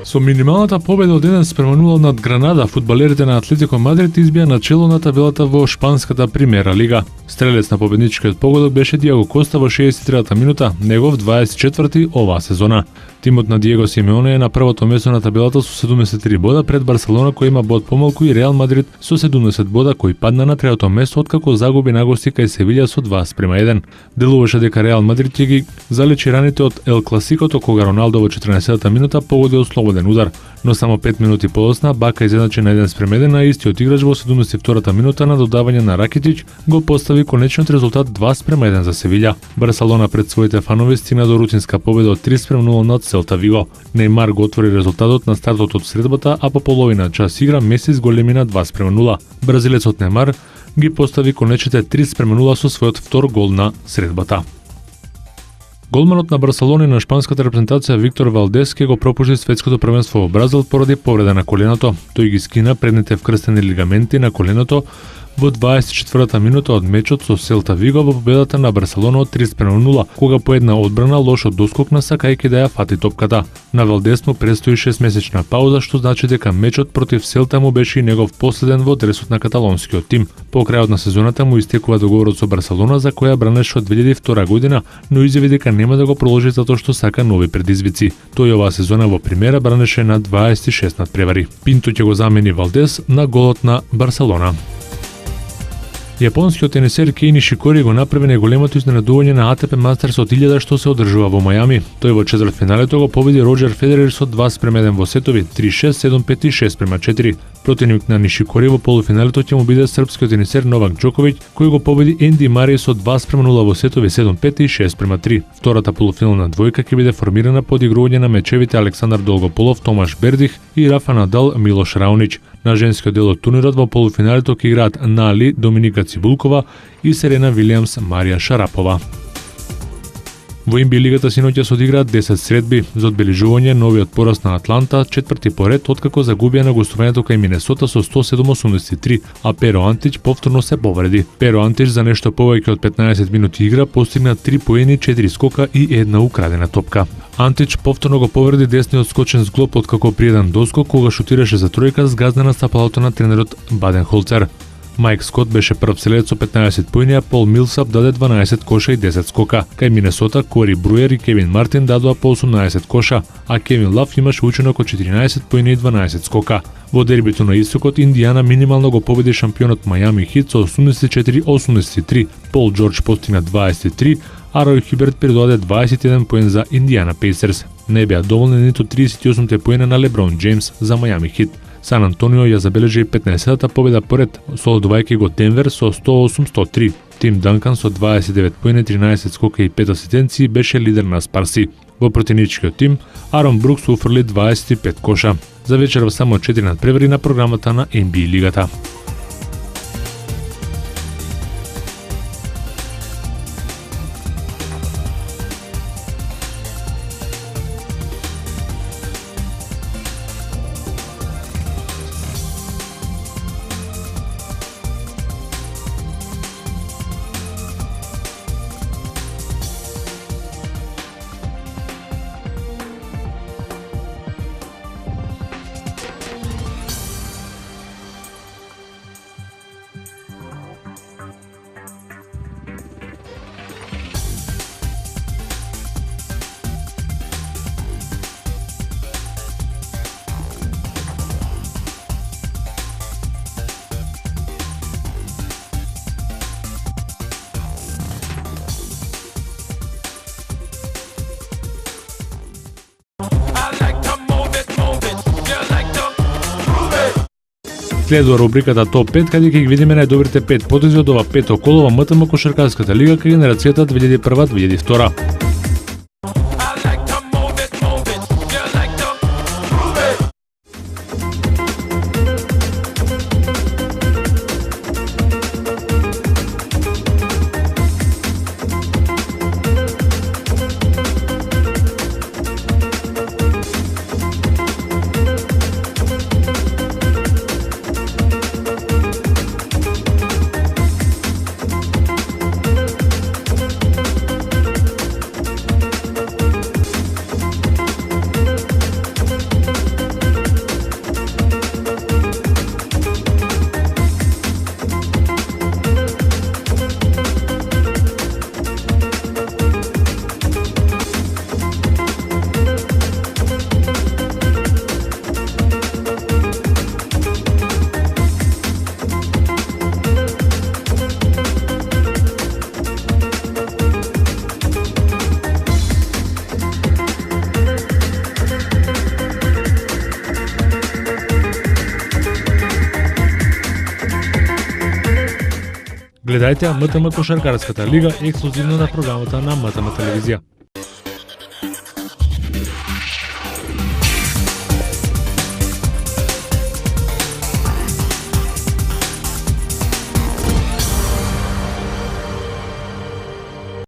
Со минималната победа од 1-0 над Гранада, фудбалерите на Атлетико Мадрид избија начело на табелата во шпанската Примера лига. Стрелец на победничкиот погодок беше Диего Коста во 63-та минута, негов 24-ти оваа сезона. Тимот на Диего Симеоне е на првото место на табелата со 73 бода пред Барселона кој има бод помалку и Реал Мадрид со 70 бода кој падна на третото место откако загуби на гости кај Севилја со 2:1. Делуваше дека Реал Мадрид ќе ги залечи раните од Ел Класикото кога Роналдо во 14-та минута погоди од слободен удар, но само 5 минути подоцна Бака изедначи на 1:1, а истиот играч во 72-та минута на додавање на Ракитич го постави конечниот резултат 2:1 за Севилја. Барселона пред своите фанови стигна до рутинска победа од 3:0 над Селта Виго. Неймар го отвори резултатот на стартот од средбата, а по половина час игра Меси зголеми на 2:0. Бразилецот Неймар ги постави конечните 3:0 со својот втор гол на средбата. Голманот на Барселона и на шпанската репрезентација Виктор Валдес ке го пропушти светското првенство во Бразил поради повреда на коленото. Тој ги скина предните вкрстени лигаменти на коленото во 24-та минута од мечот со Селта Виго во победата на Барселона од 3:0, кога по една одбрана лошо доскокна сакајќи да ја фати топката. На Валдес му престои 6-месечна пауза, што значи дека мечот против Селта му беше и негов последен во дресот на каталонскиот тим. По крајот на сезоната му истекува договорот со Барселона за која бранеше од 2002 година, но изјави дека нема да го продолжи затоа што сака нови предизвици. Тој оваа сезона во Примера бранеше на 26 надпревари. Пинто ќе го замени Валдес на голот на Барселона. Јапонскиот тенисер Кеј Нишикори го направи најголемото изненадување на ATP Masters од 1000 што се одржува во Мајами. Тој во четвртфиналето го победи Роџер Федерер со 2:1 во сетови 3-6, 7-5 и 6:4. Противник на Нишикори во полуфиналето ќе му биде српскиот тенисер Новак Џоковиќ, кој го победи Енди Мари со 2:0 во сетови 7-5 и 6:3. Втората полуфинална двојка ќе биде формирана под игрување на мечевите Александар Долгополов, Томаш Бердих и Рафа Надал, Милош Раунич. На женскиот дел од турнирот во полуфиналето ќе играат Нали, Доминика Цибулкова и Серена Вилијамс, Марија Шарапова. Во NBA лигата синоќа се одиграат 10 средби за одбележување новиот пораз на Атланта, четврти поред откако загубија на гостувањето кај Минесота со 107-83, а Перо Антич повторно се повреди. Перо Антич за нешто повеќе од 15 минути игра постигна 3 поени, 4 скока и една украдена топка. Антич повторно го повреди десниот скочен зглоб откако при еден доскок кога шутираше за тројка згазнена стапалото на тренерот Баденхолцер. Майк Скот беше прв селец со 15 поени, а Пол Милсап даде 12 коша и 10 скока. Кај Минесота, Кори Бруер и Кевин Мартин дадоа по 18 коша, а Кевин Лав имаше учинок од 14 поени и 12 скока. Во дербито на Истокот, Индијана минимално го победи шампионот Мајами Хит со 84-83. Пол Џорџ постигна 23, а Рој Хиберт придаде 21 поен за Индијана Пейсерс. Не беа доволни ниту 38 поена на Леброн Џеймс за Мајами Хит. Сан Антонио ја забележи 15-та победа поред, солодувајќи го Денвер со 108-103. Тим Данкан со 29 поени, 13 скока и 5 асистенции беше лидер на Спарси. Во противничкиот тим, Арон Брукс уфрли 25 коша. За вечерва само 4 надпревари на програмата на NBA лигата. Следува рубриката Топ 5, каде ќе ги видиме најдобрите 5 потези од ова пето коло во МТМ кошаркарската лига кај генерацијата 2001-2002. Гледајте ја МТМ Кошаркарската лига ексклузивно на програмата на МТМ телевизија.